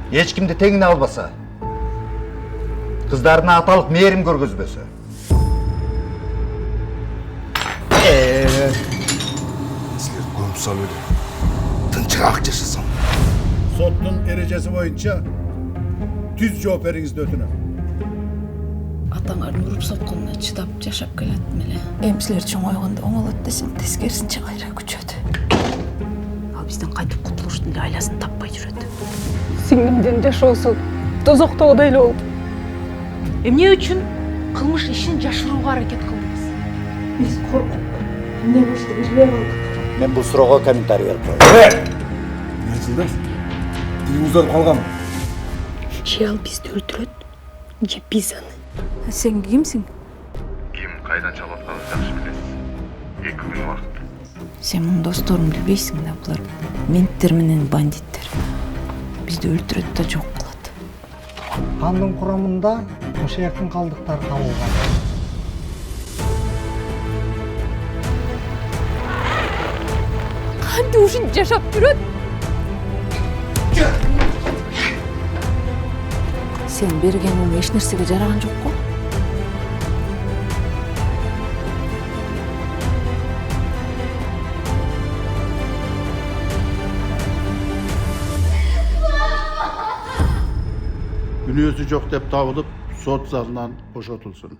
ешкімді теңіне албаса, қыздарына аталық мейірім көргізбесе. Сілер көміп салу еді. Тынчырақ жашасам. Соттың ережесі бойынша түз жооп бериңизди өтүнөм. Атаңардын уруп сотконуна чыдап жашап келеттим эле. Эмчилер чоңойгондо оңолот десең, тескерисинче кайра күчөт. Ал бизден кайтып кутулуштун эле айласын таппай жүрөт. Сиңдимдин жашоосу тозоктогудай эле болду. Эмне үчүн кылмыш ишин жашырууга аракет кылдыңыз? Биз коркуп, эмне болушту билбей калдык. Мен бұл сұрауға комментарий беріп қойдым. Мен жылдар тили узарып калгам. Же ал бизди өлтүрөт, же биз аны. Сен кимсиң? Ким кайдан чалып атканын жакшы билесиз. 2 күн убакыт. Сен мунун досторун билбейсиң да, булар менттер менен бандиттер. Бизди өлтүрөт да жок кылат. Кандын курамында ошаяктын калдыктары табылган. Канды ушун жашап жүрөт? Сен берген ун эч нерсеге жараган жокко? Күнөөсү жок деп табылып, сот залынан бошотулсун.